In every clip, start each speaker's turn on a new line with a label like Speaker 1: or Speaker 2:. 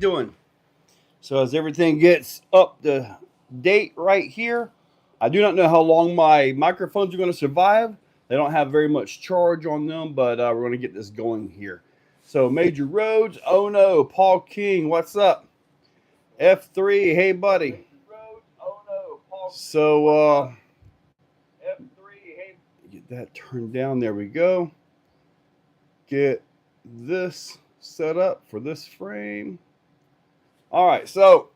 Speaker 1: doing? So as everything gets up to date right here, I do not know how long my microphones are going to survive. They don't have very much charge on them, but we're going to get this going here. So Major Rhodes, oh no, Paul King, what's up? F3, hey buddy. So get that turned down. There we go. Get this set up for this frame. All right, so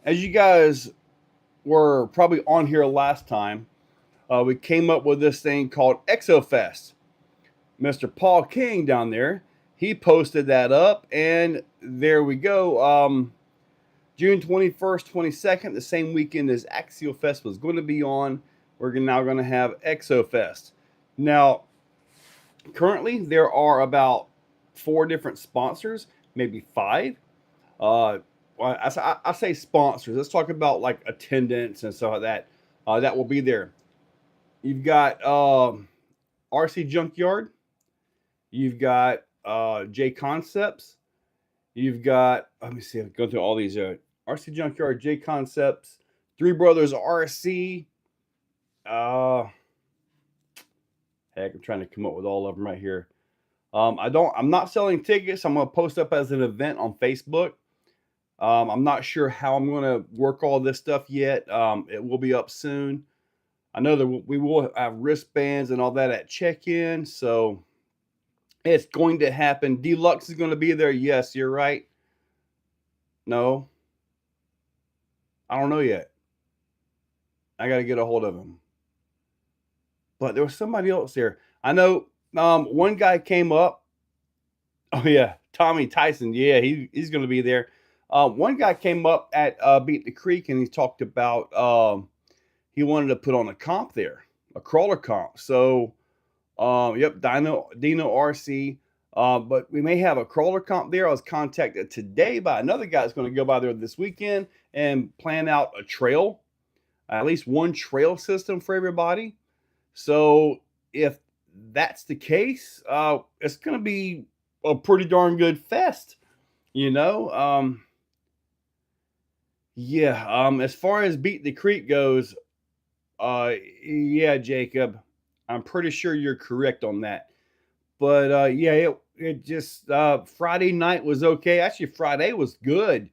Speaker 1: as you guys were probably on here last time, we came up with this thing called ExoFest. Mr. Paul King down there, he posted that up, and there we go. June 21st, 22nd, the same weekend as ExoFest was going to be on, we're now going to have ExoFest. Now, currently, there are about 4 different sponsors, maybe 5. I say sponsors. Let's talk about like attendance and stuff like that. That will be there. You've got RC Junkyard. You've got J Concepts. You've got, let me see, I've gone through all these. RC Junkyard, J Concepts, Three Brothers RC. Heck, I'm trying to come up with all of them right here. I'm not selling tickets. I'm going to post up as an event on Facebook. I'm not sure how I'm going to work all this stuff yet. It will be up soon. I know that we will have wristbands and all that at check-in, so it's going to happen. Deluxe is going to be there. Yes, you're right. No. I don't know yet. I got to get a hold of him. But there was somebody else there. I know one guy came up. Oh, yeah. Tommy Tyson. Yeah, he's going to be there. One guy came up at Beat the Creek, and he talked about he wanted to put on a comp there, a crawler comp. So, yep, Dino RC. But we may have a crawler comp there. I was contacted today by another guy that's going to go by there this weekend and plan out a trail, at least one trail system for everybody. So if that's the case, it's going to be a pretty darn good fest, you know. Yeah, as far as Beat the Creek goes, yeah, Jacob, I'm pretty sure you're correct on that. But yeah, it just Friday night was okay. Actually, Friday was good,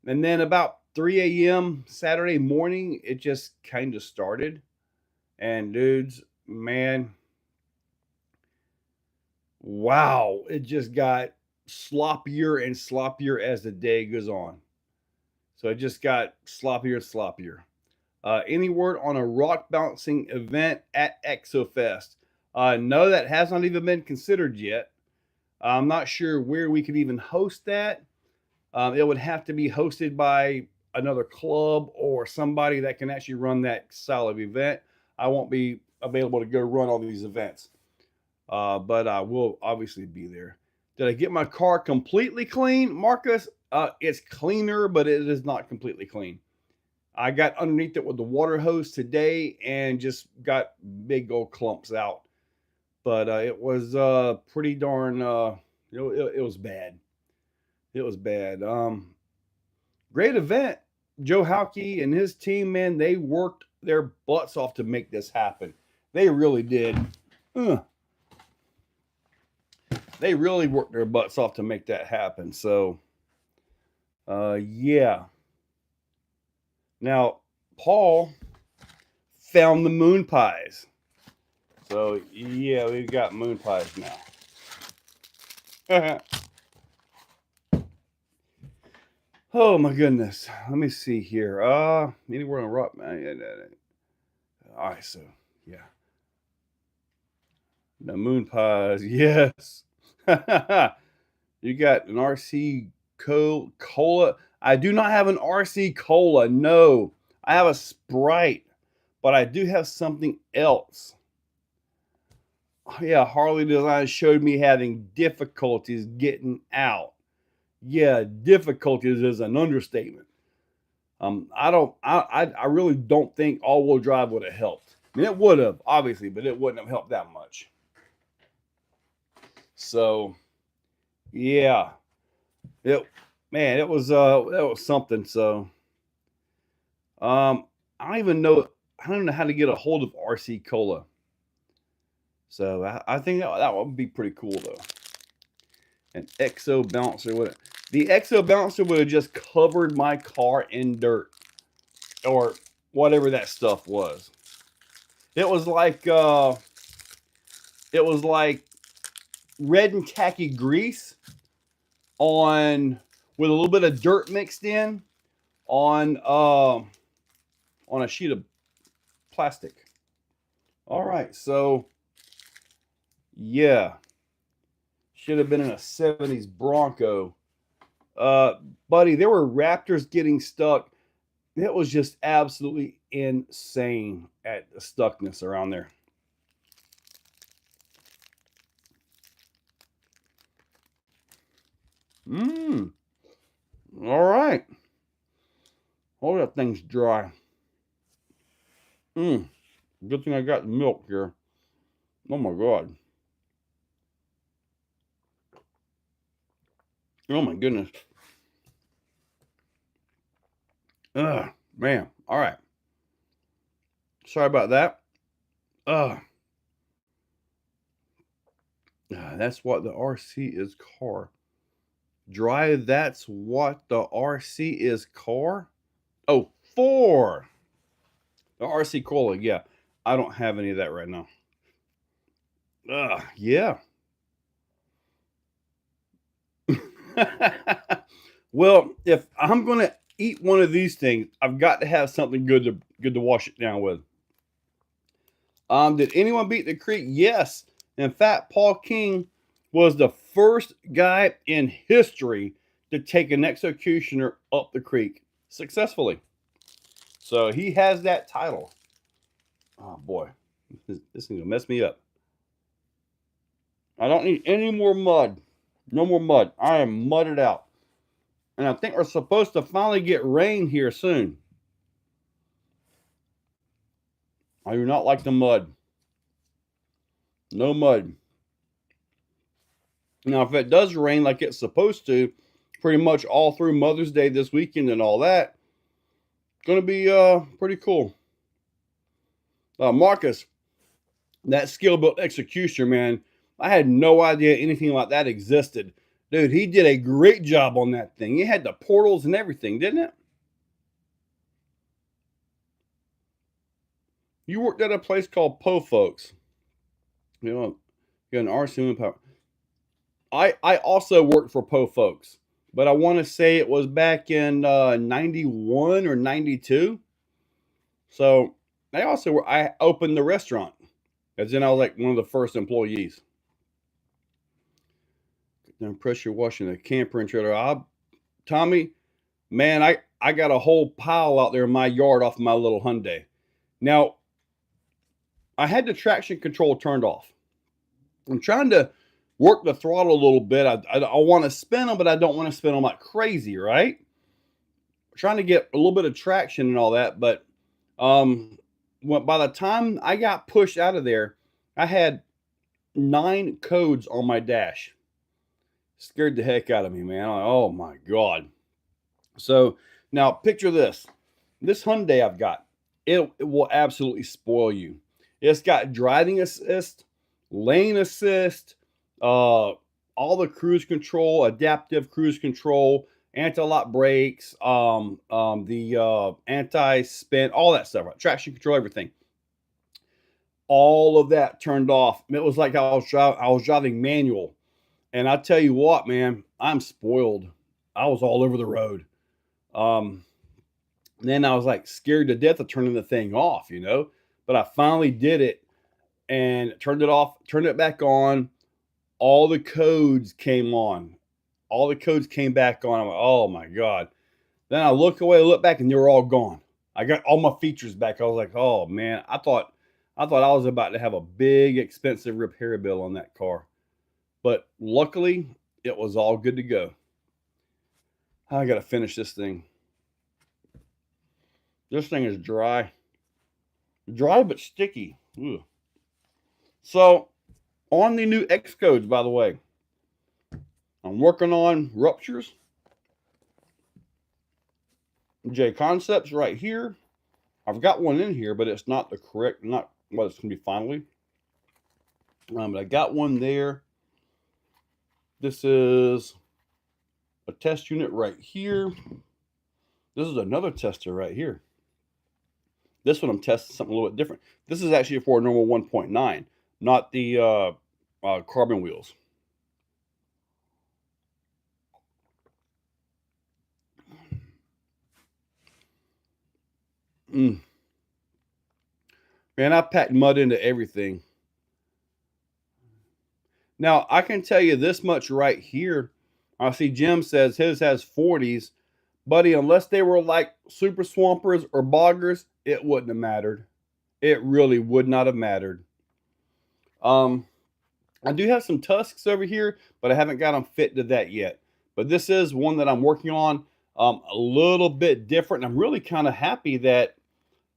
Speaker 1: and then about 3 a.m. Saturday morning, it just kind of started. And dudes, man, wow, it just got sloppier and sloppier as the day goes on. So it just got sloppier and sloppier. Any word on a rock bouncing event at ExoFest? No, that has not even been considered yet. I'm not sure where we could even host that. It would have to be hosted by another club or somebody that can actually run that style of event. I won't be available to go run all these events, but I will obviously be there. Did I get my car completely clean, Marcus? It's cleaner, but it is not completely clean. I got underneath it with the water hose today and just got big old clumps out. But it was pretty darn, it was bad. It was bad. Great event. Joe Hauke and his team, man, they worked their butts off to make this happen. They really did. They really worked their butts off to make that happen. So, yeah. Now, Paul found the moon pies. So, yeah, we've got moon pies now. Oh, my goodness. Let me see here. Anywhere on a rock. All right, so, yeah. The moon pies, yes. You got an RC cola. I do not have an RC cola. No, I have a Sprite, but I do have something else. Yeah, Harley Design showed me having difficulties getting out. Yeah, difficulties is an understatement. I really don't think all-wheel drive would have helped. I mean, it would have, obviously, but it wouldn't have helped that much. So, yeah. Man, it was that was something. So I don't even know. I don't know how to get a hold of RC Cola. So I think that would be pretty cool though. An Exo bouncer would the Exo bouncer would have just covered my car in dirt or whatever that stuff was. It was like red and tacky grease on with a little bit of dirt mixed in on a sheet of plastic. All right, so yeah, should have been in a 70s Bronco. Buddy, there were Raptors getting stuck. It was just absolutely insane at the stuckness around there. All right. Oh, that thing's dry. Good thing I got milk here. Oh my God. Oh my goodness. Man. All right. Sorry about that. That's what the RC is car. Dry, that's what the RC is car? Oh, 4. The RC Cola, yeah. I don't have any of that right now. Yeah. Well, if I'm gonna eat one of these things, I've got to have something good to wash it down with. Did anyone beat the creek? Yes. In fact, Paul King was the first guy in history to take an executioner up the creek successfully. So he has that title. Oh boy, this is gonna mess me up. I don't need any more mud. No more mud. I am mudded out. And I think we're supposed to finally get rain here soon. I do not like the mud. No mud. Now, if it does rain like it's supposed to, pretty much all through Mother's Day this weekend and all that, it's going to be pretty cool. Marcus, that skill built executioner, man, I had no idea anything like that existed. Dude, he did a great job on that thing. It had the portals and everything, didn't it? You worked at a place called Po Folks. You know, you got an RC power. I also worked for Po Folks, but I want to say it was back in 91 or 92. So I opened the restaurant, as then I was like one of the first employees. Then pressure washing the camper and trailer. Tommy, man, I got a whole pile out there in my yard off my little Hyundai. Now, I had the traction control turned off. I'm trying to work the throttle a little bit. I want to spin them, but I don't want to spin them like crazy, right? Trying to get a little bit of traction and all that, but by the time I got pushed out of there, I had 9 codes on my dash. Scared the heck out of me, man. Like, oh my God. So now picture this. This Hyundai I've got, it will absolutely spoil you. It's got driving assist, lane assist, all the cruise control, adaptive cruise control, anti-lock brakes, the anti-spin, all that stuff, right? Traction control, everything. All of that turned off. It was like I was driving manual. And I tell you what, man, I'm spoiled. I was all over the road. Then I was like scared to death of turning the thing off, you know. But I finally did it and turned it off, turned it back on. All the codes came on. All the codes came back on. I'm like, oh my God. Then I look back, and they were all gone. I got all my features back. I was like, oh man, I thought I was about to have a big, expensive repair bill on that car. But luckily, it was all good to go. I got to finish this thing. This thing is dry. Dry but sticky. Ugh. So, on the new X codes, by the way, I'm working on ruptures. J concepts right here. I've got one in here, but it's not the correct, not what it's going to be finally. But I got one there. This is a test unit right here. This is another tester right here. This one I'm testing something a little bit different. This is actually for a normal 1.9, not the carbon wheels. Man, I packed mud into everything. Now, I can tell you this much right here. I see Jim says his has 40s. Buddy, unless they were like super swampers or boggers, it wouldn't have mattered. It really would not have mattered. I do have some tusks over here, but I haven't got them fit to that yet. But this is one that I'm working on a little bit different. I'm really kind of happy that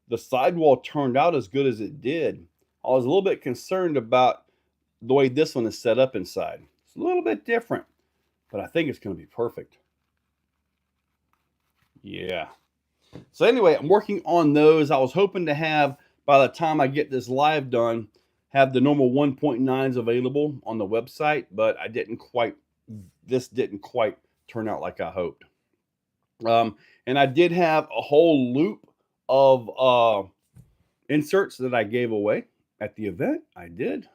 Speaker 1: the sidewall turned out as good as it did. I was a little bit concerned about the way this one is set up inside. It's a little bit different, but I think it's going to be perfect. Yeah. So anyway, I'm working on those. I was hoping to have, by the time I get this live done, have the normal 1.9s available on the website, but this didn't quite turn out like I hoped. And I did have a whole loop of inserts that I gave away at the event. I did.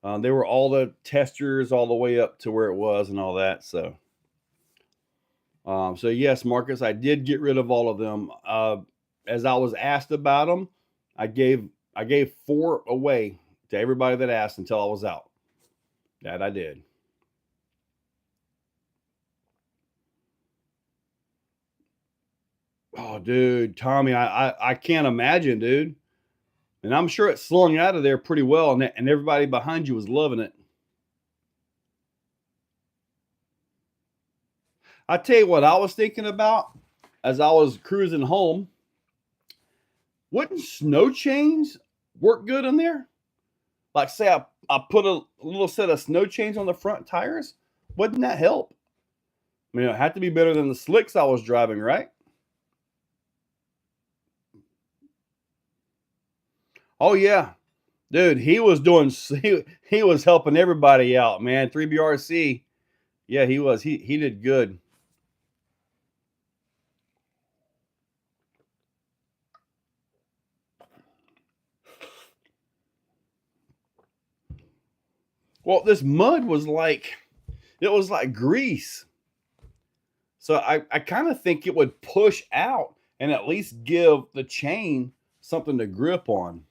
Speaker 1: They were all the testers all the way up to where it was and all that. So yes, Marcus, I did get rid of all of them. As I was asked about them, I gave 4 away to everybody that asked until I was out. That I did. Oh, dude, Tommy, I can't imagine, dude. And I'm sure it slung out of there pretty well, and everybody behind you was loving it. I tell you what I was thinking about as I was cruising home. Wouldn't snow chains work good in there? Like, say I put a little set of snow chains on the front tires. Wouldn't that help? I mean, it had to be better than the slicks I was driving, right? Oh yeah, dude, he was doing. He was helping everybody out, man. 3BRC. Yeah, he was. He did good. Well, this mud was like, it was like grease. So I kind of think it would push out and at least give the chain something to grip on.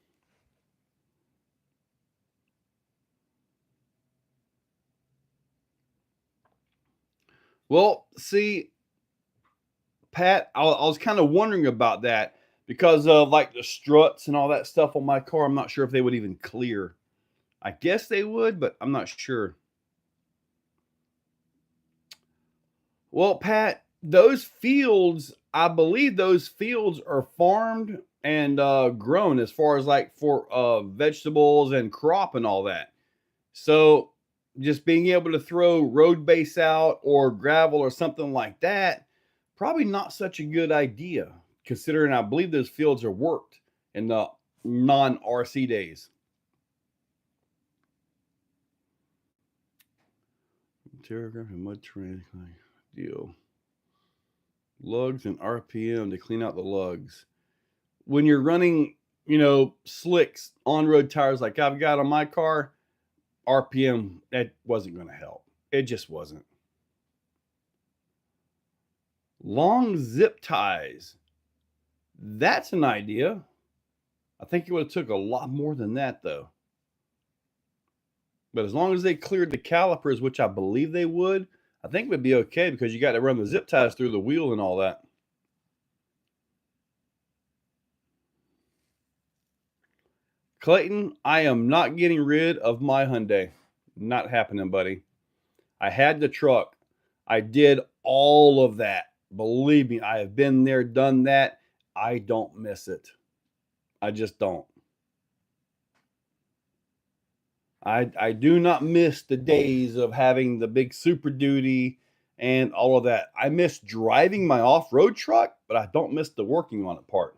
Speaker 1: Well, see, Pat, I was kind of wondering about that because of like the struts and all that stuff on my car. I'm not sure if they would even clear. I guess they would, but I'm not sure. Well, Pat, those fields, I believe those fields are farmed and grown as far as like for vegetables and crop and all that. So just being able to throw road base out or gravel or something like that, probably not such a good idea, considering I believe those fields are worked in the non-RC days. Telegraph and mud terrain deal. Lugs and RPM to clean out the lugs. When you're running, slicks on road tires like I've got on my car, RPM, that wasn't going to help. It just wasn't. Long zip ties. That's an idea. I think it would have took a lot more than that though. But as long as they cleared the calipers, which I believe they would, I think it would be okay because you got to run the zip ties through the wheel and all that. Clayton, I am not getting rid of my Hyundai. Not happening, buddy. I had the truck. I did all of that. Believe me, I have been there, done that. I don't miss it. I just don't. I do not miss the days of having the big Super Duty and all of that. I miss driving my off-road truck, but I don't miss the working on it part.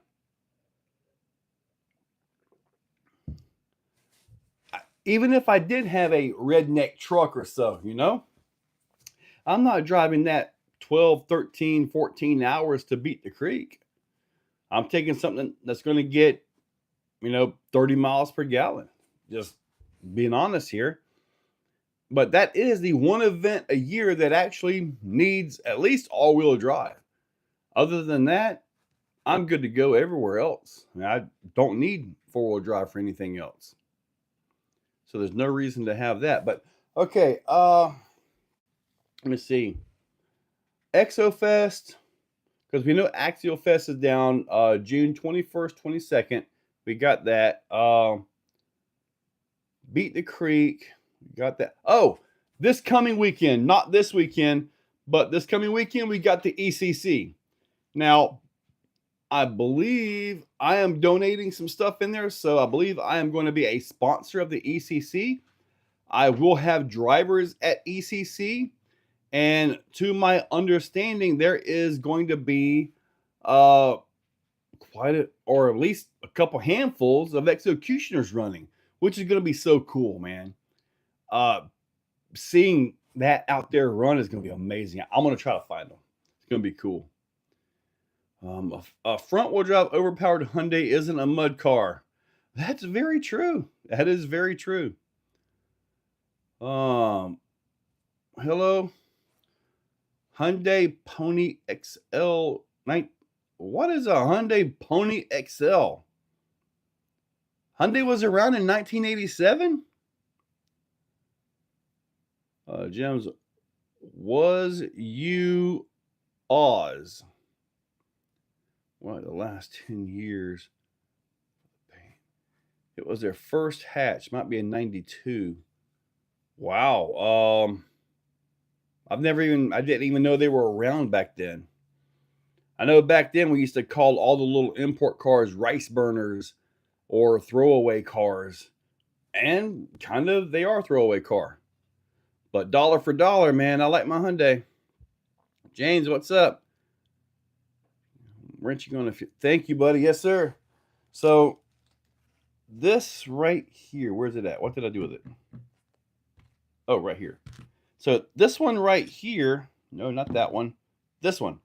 Speaker 1: Even if I did have a redneck truck or so, you know, I'm not driving that 12, 13, 14 hours to beat the creek. I'm taking something that's going to get, 30 miles per gallon. Just being honest here. But that is the one event a year that actually needs at least all-wheel drive. Other than that, I'm good to go everywhere else. I don't need four-wheel drive for anything else. So there's no reason to have that. But okay, let me see. ExoFest, because we know AxioFest is down June 21st, 22nd. We got that. Beat the Creek. We got that. Oh, this coming weekend, not this weekend, but this coming weekend, we got the ECC. Now, I believe I am donating some stuff in there, so I believe I am going to be a sponsor of the ECC. I will have drivers at ECC, and to my understanding, there is going to be or at least a couple handfuls of executioners running, which is going to be so cool, man. Seeing that out there run is going to be amazing. I'm going to try to find them. It's going to be cool. A front-wheel drive overpowered Hyundai isn't a mud car. That's very true. That is very true. Hello. Hyundai Pony XL. What is a Hyundai Pony XL? Hyundai was around in 1987? Gems, was you Oz? What, the last 10 years? It was their first hatch. Might be in 92. Wow. I didn't even know they were around back then. I know back then we used to call all the little import cars rice burners or throwaway cars. And kind of they are throwaway car. But dollar for dollar, man, I like my Hyundai. James, what's up? Wrenching on thank you, buddy. Yes, sir. So this right here, where's it at? What did I do with it? Oh, right here. So this one right here, no, not that one. This one.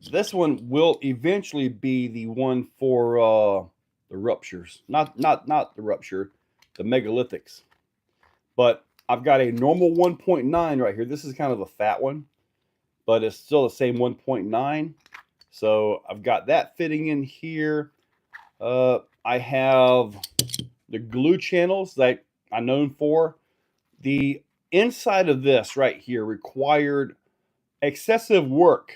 Speaker 1: This one will eventually be the one for the ruptures. Not the rupture, the megalithics. But I've got a normal 1.9 right here. This is kind of a fat one, but it's still the same 1.9. So I've got that fitting in here. I have the glue channels that I'm known for. The inside of this right here required excessive work.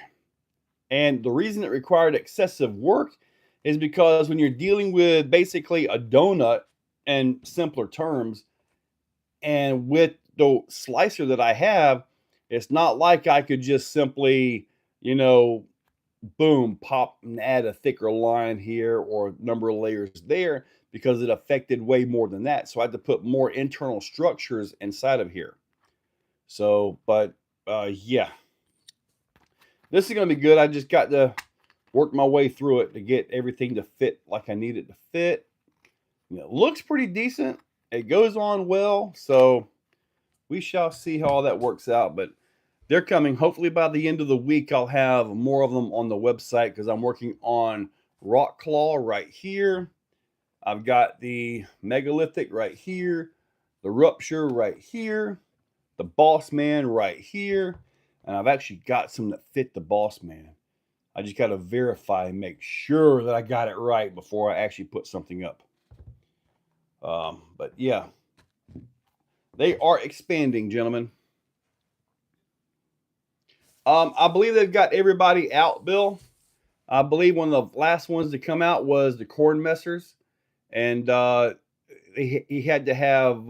Speaker 1: And the reason it required excessive work is because when you're dealing with basically a donut in simpler terms, and with the slicer that I have, it's not like I could just simply, boom, pop and add a thicker line here or number of layers there, because it affected way more than that. So I had to put more internal structures inside of here. So, but yeah, this is going to be good. I just got to work my way through it to get everything to fit like I need it to fit. It looks pretty decent. It goes on well. So we shall see how all that works out. But they're coming. Hopefully by the end of the week, I'll have more of them on the website, because I'm working on Rock Claw right here. I've got the Megalithic right here, the Rupture right here, the Boss Man right here, and I've actually got some that fit the Boss Man. I just got to verify and make sure that I got it right before I actually put something up. But yeah, they are expanding, gentlemen. I believe they've got everybody out, Bill. I believe one of the last ones to come out was the Corn Messers, and he had to have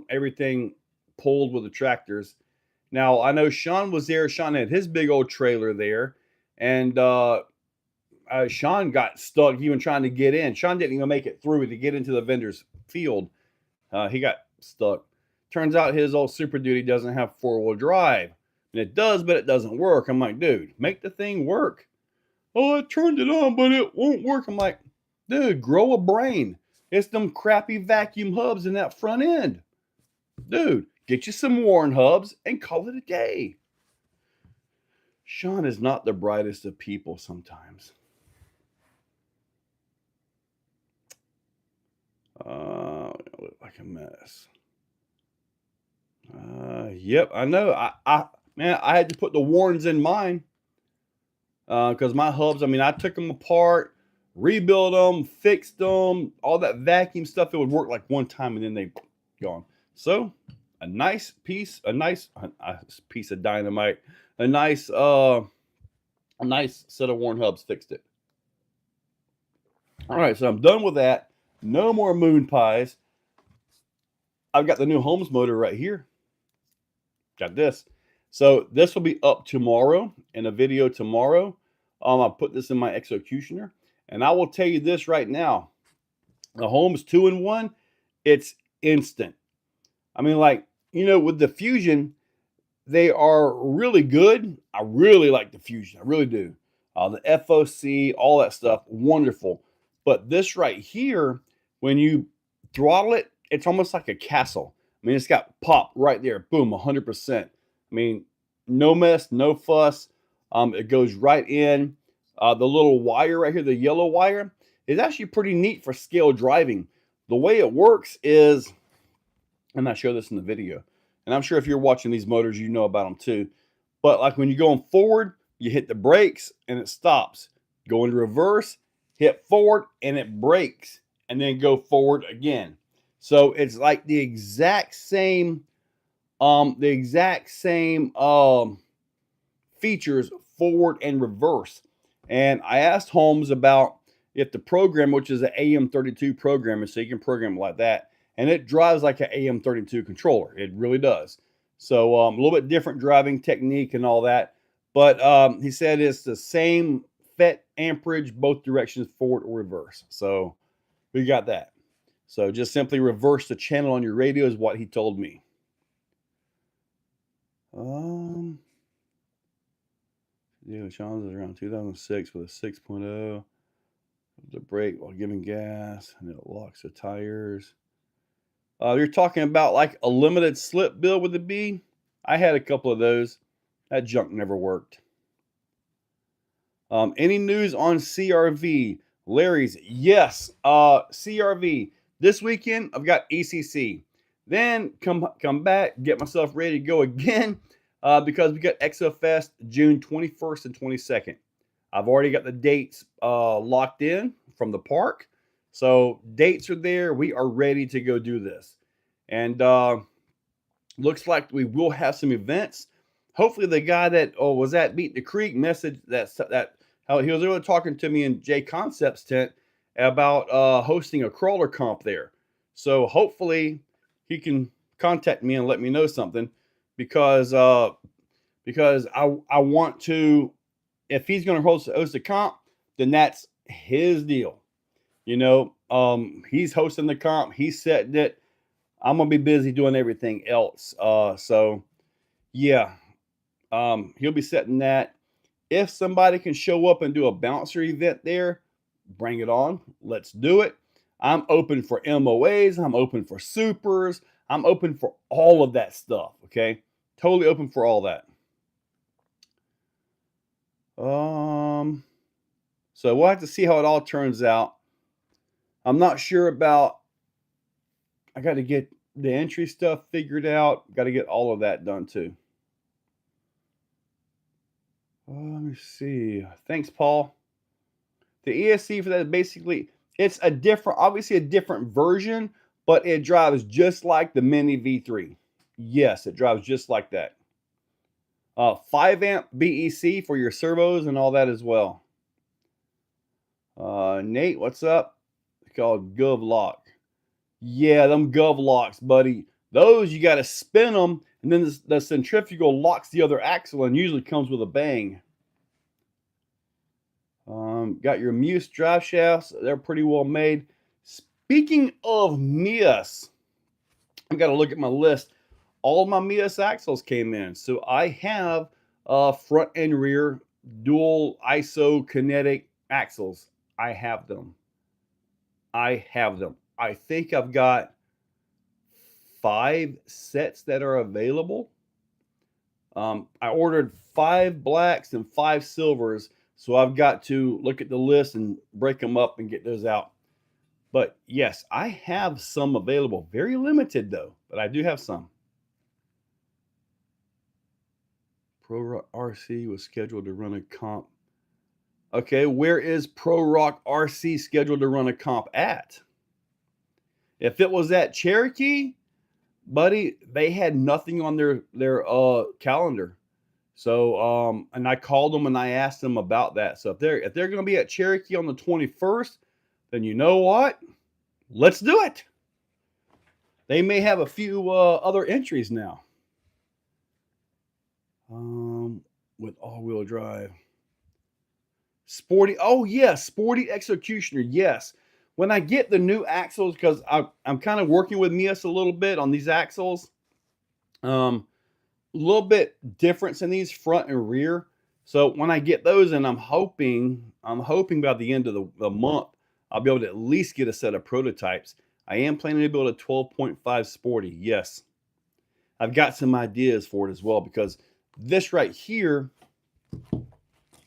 Speaker 1: everything pulled with the tractors. Now, I know Sean was there. Sean had his big old trailer there, and Sean got stuck even trying to get in. Sean didn't even make it through to get into the vendor's field. He got stuck. Turns out his old Super Duty doesn't have 4-wheel drive. And it does, but it doesn't work. I'm like, dude, make the thing work. Oh, I turned it on, but it won't work. I'm like, dude, grow a brain. It's them crappy vacuum hubs in that front end. Dude, get you some Warren hubs and call it a day. Sean is not the brightest of people sometimes. Look like a mess. Yep, I know. Man, I had to put the Warrens in mine because my hubs, I mean, I took them apart, rebuilt them, fixed them, all that vacuum stuff. It would work like one time and then they gone. So a nice piece of dynamite, a nice set of Warren hubs fixed it. All right, so I'm done with that. No more moon pies. I've got the new Holmes motor right here. Got this. So this will be up tomorrow in a video tomorrow. I'll put this in my Exocutioner. And I will tell you this right now. The Holmes 2-in-1, it's instant. I mean, like, you know, with the Fusion, they are really good. I really like the Fusion. I really do. The FOC, all that stuff, wonderful. But this right here, when you throttle it, it's almost like a castle. I mean, it's got pop right there. Boom, 100%. I mean, no mess, no fuss. It goes right in. The little wire right here, the yellow wire, is actually pretty neat for scale driving. The way it works is, and I show this in the video, and I'm sure if you're watching these motors, you know about them too. But like when you're going forward, you hit the brakes and it stops. Go into reverse, hit forward and it brakes, and then go forward again. So it's like the exact same features forward and reverse. And I asked Holmes about if the program, which is an AM32 programmer, so you can program it like that, and it drives like an AM32 controller. It really does. So a little bit different driving technique and all that. But he said it's the same FET amperage, both directions, forward or reverse. So we got that. So just simply reverse the channel on your radio is what he told me. Yeah, Sean's is around 2006 with a 6.0. The brake while giving gas, and it locks the tires. You're talking about like a limited slip build with the B. I had a couple of those. That junk never worked. Any news on CRV? Larry's, yes. CRV. This weekend, I've got ECC. Then come back, get myself ready to go again because we got ExoFest June 21st and 22nd. I've already got the dates locked in from the park. So dates are there. We are ready to go do this. And looks like we will have some events. Hopefully the guy that was at Beat the Creek message that how he was really talking to me in J Concepts tent about hosting a crawler comp there. So hopefully he can contact me and let me know something because I want to, if he's going to host a comp, then that's his deal. You know, he's hosting the comp, he's setting it. I'm going to be busy doing everything else. So yeah, he'll be setting that. If somebody can show up and do a bouncer event there, bring it on. Let's do it. I'm open for MOAs. I'm open for supers. I'm open for all of that stuff. Okay. Totally open for all that. So we'll have to see how it all turns out. I'm not sure about, I got to get the entry stuff figured out. Got to get all of that done too. Let me see. Thanks, Paul. The ESC for that is basically, it's a different, obviously a different version, but it drives just like the Mini V3. Yes, it drives just like that. 5 amp BEC for your servos and all that as well. Nate, what's up? It's called Gov Lock. Yeah, them Gov Locks, buddy. Those, you got to spin them, and then the centrifugal locks the other axle and usually comes with a bang. Got your Muse drive shafts. They're pretty well made. Speaking of Muse, I got to look at my list. All of my Mias axles came in. So I have front and rear dual isokinetic axles. I have them. I think I've got 5 sets that are available. I ordered 5 blacks and 5 silvers. So I've got to look at the list and break them up and get those out. But yes, I have some available. Very limited though, but I do have some. Pro Rock RC was scheduled to run a comp. Okay, where is Pro Rock RC scheduled to run a comp at? If it was at Cherokee, buddy, they had nothing on their calendar. So and I called them and I asked them about that. So if they're going to be at Cherokee on the 21st, then you know what? Let's do it. They may have a few other entries now. With all-wheel drive. Sporty. Oh yes, Sporty Executioner. Yes. When I get the new axles, because I'm kind of working with Mias a little bit on these axles. A little bit difference in these front and rear. So when I get those, and I'm hoping by the end of the month, I'll be able to at least get a set of prototypes. I am planning to build a 12.5 Sporty. Yes. I've got some ideas for it as well, because this right here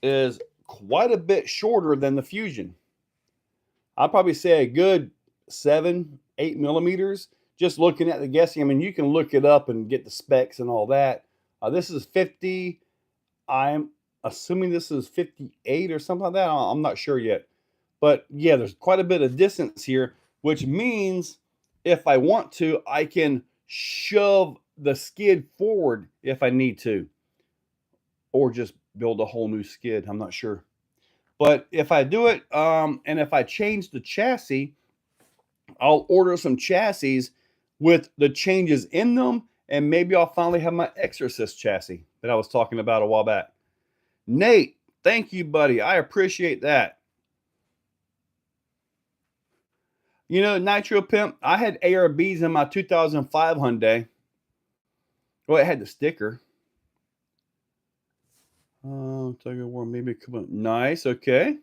Speaker 1: is quite a bit shorter than the Fusion. I'll probably say a good 7-8 millimeters. Just looking at the guessing, I mean, you can look it up and get the specs and all that. This is 50. I'm assuming this is 58 or something like that. I'm not sure yet. But yeah, there's quite a bit of distance here, which means if I want to, I can shove the skid forward if I need to, or just build a whole new skid. I'm not sure. But if I do it, and if I change the chassis, I'll order some chassis with the changes in them, and maybe I'll finally have my Exorcist chassis that I was talking about a while back. Nate, thank you, buddy. I appreciate that. You know, Nitro Pimp, I had ARBs in my 2005 Hyundai. Well, it had the sticker. Maybe come on. Nice, okay.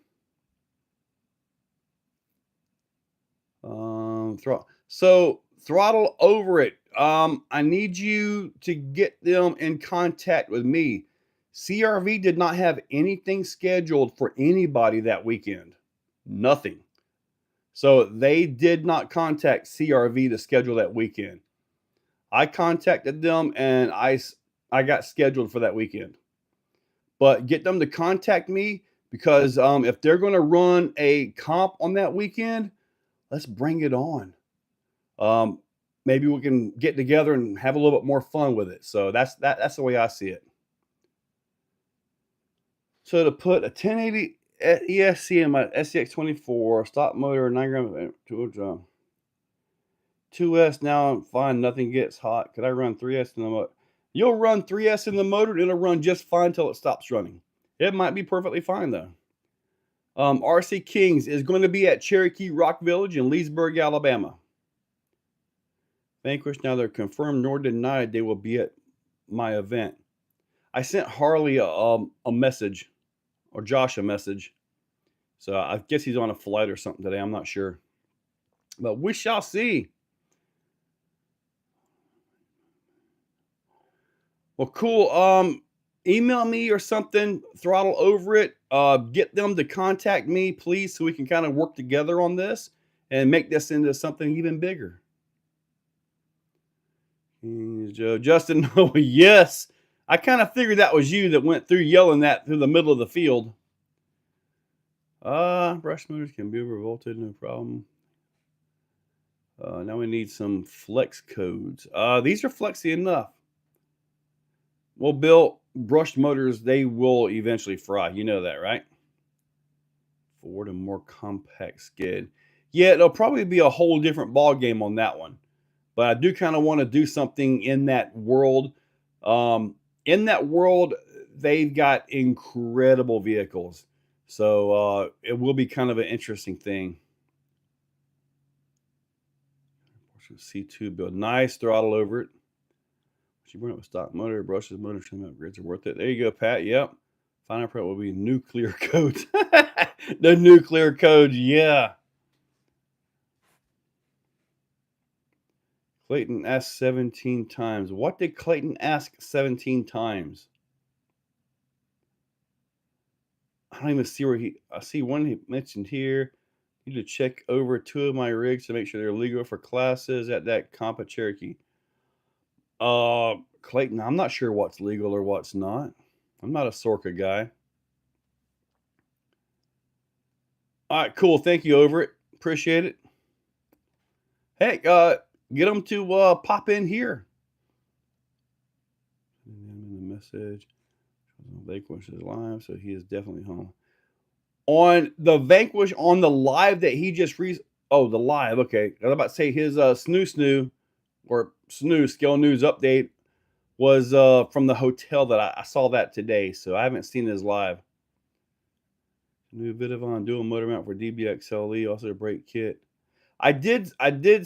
Speaker 1: So throttle over it. I need you to get them in contact with me. CRV did not have anything scheduled for anybody that weekend. Nothing. So they did not contact CRV to schedule that weekend. I contacted them and I got scheduled for that weekend. But get them to contact me, because if they're going to run a comp on that weekend, let's bring it on. Maybe we can get together and have a little bit more fun with it. So that's the way I see it. So to put a 1080 ESC in my SCX24 stock motor, 9 gram to 2S, now I'm fine. Nothing gets hot. Could I run 3S in the motor? You'll run 3S in the motor. It'll run just fine until it stops running. It might be perfectly fine though. RC Kings is going to be at Cherokee Rock Village in Leesburg, Alabama. Vanquish, now they're confirmed nor denied they will be at my event. I sent Harley a message, or Josh a message. So I guess he's on a flight or something today. I'm not sure. But we shall see. Well, cool. Email me or something, throttle over it. Get them to contact me, please, so we can kind of work together on this and make this into something even bigger. Joe, Justin, oh, yes. I kind of figured that was you that went through yelling that through the middle of the field. Brush motors can be overvolted, no problem. Now we need some flex codes. These are flexy enough. Well, Bill, brushed motors, they will eventually fry. You know that, right? Ford and more compact skid. Yeah, it'll probably be a whole different ball game on that one. But I do kind of want to do something in that world. In that world, they've got incredible vehicles. So it will be kind of an interesting thing. C2 build. Nice throttle over it. She burned up a stock motor, brushes, motor trim upgrades are worth it. There you go, Pat. Yep. Final prep will be nuclear codes. The nuclear codes, yeah. Clayton asked 17 times. What did Clayton ask 17 times? I don't even see where I see one he mentioned here. Need to check over 2 of my rigs to make sure they're legal for classes at that comp at Cherokee. Clayton, I'm not sure what's legal or what's not. I'm not a Sorka guy. All right, cool. Thank you, over it. Appreciate it. Hey, get them to pop in here. The message. Vanquish is live, so he is definitely home. On the Vanquish, on the live that he just the live. Okay, I was about to say his snoo or snoo scale news update was from the hotel that I saw that today, so I haven't seen his live. New Vidavon dual motor mount for DBXLE, also a brake kit. I did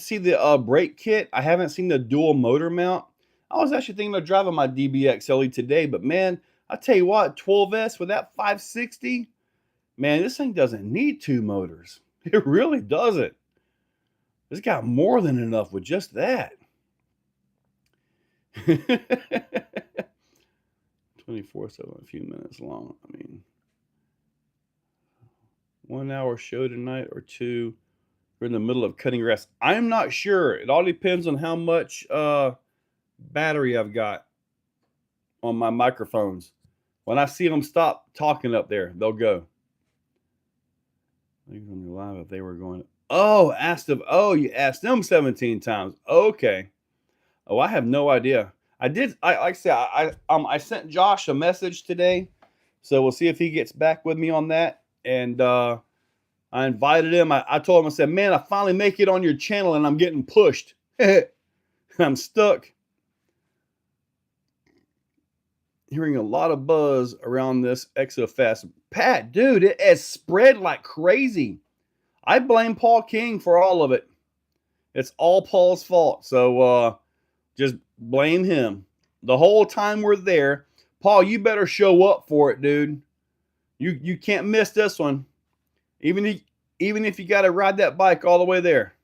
Speaker 1: see the brake kit. I haven't seen the dual motor mount. I was actually thinking of driving my DBXLE today, but man, I tell you what, 12S with that 560, man, this thing doesn't need 2 motors. It really doesn't. It's got more than enough with just that. 24/7, a few minutes long. I mean, 1 hour show tonight or 2. We're in the middle of cutting grass. I'm not sure. It all depends on how much battery I've got on my microphones. When I see them stop talking up there, they'll go. On your live if they were going. Oh, you asked them 17 times. Okay. Oh, I have no idea. I sent Josh a message today, so we'll see if he gets back with me on that. And I invited him. I told him, I said, man, I finally make it on your channel and I'm getting pushed. I'm stuck. Hearing a lot of buzz around this ExoFest. Pat, dude, it has spread like crazy. I blame Paul King for all of it. It's all Paul's fault. So just blame him. The whole time we're there, Paul, you better show up for it, dude. You can't miss this one. Even if you got to ride that bike all the way there.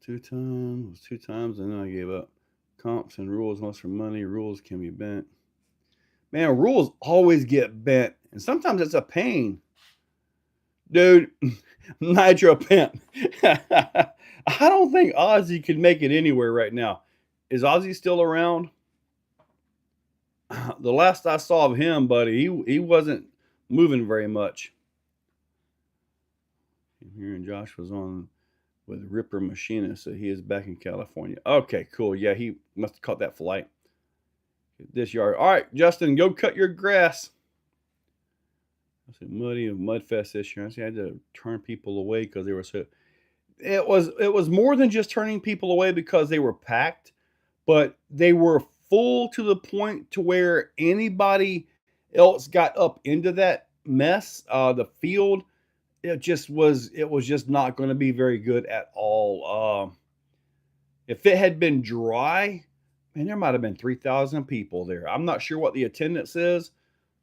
Speaker 1: 2 times, and then I gave up. Comps and rules must for money. Rules can be bent. Man, rules always get bent, and sometimes it's a pain. Dude, Nitro Pimp. I don't think Ozzy could make it anywhere right now. Is Ozzy still around? The last I saw of him, buddy, he wasn't moving very much. Here and Josh was on with Ripper Machinist, so he is back in California. Okay, cool. Yeah, he must have caught that flight. This yard. All right, Justin, go cut your grass. I said muddy and Mudfest this year. I had to turn people away because they were so. It was more than just turning people away because they were packed, but they were full to the point to where anybody else got up into that mess. The field. It was just not going to be very good at all. If it had been dry, man, there might have been 3,000 people there. I'm not sure what the attendance is,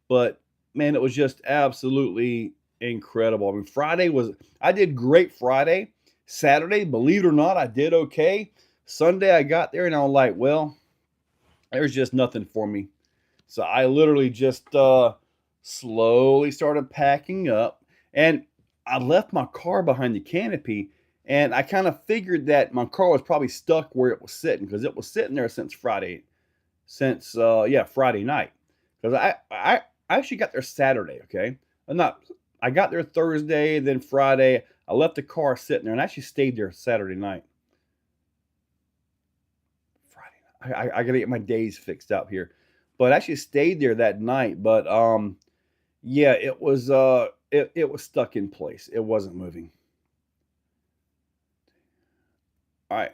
Speaker 1: but man, it was just absolutely incredible. I mean, I did great Friday. Saturday, believe it or not, I did okay. Sunday, I got there and I was like, well, there's just nothing for me. So I literally just slowly started packing up, and I left my car behind the canopy, and I kind of figured that my car was probably stuck where it was sitting because it was sitting there since Friday night. Because I actually got there Saturday, okay? I got there Thursday, then Friday. I left the car sitting there and actually stayed there Saturday night. Friday night. I got to get my days fixed up here. But I actually stayed there that night. But yeah, it was it was stuck in place. It wasn't moving. All right.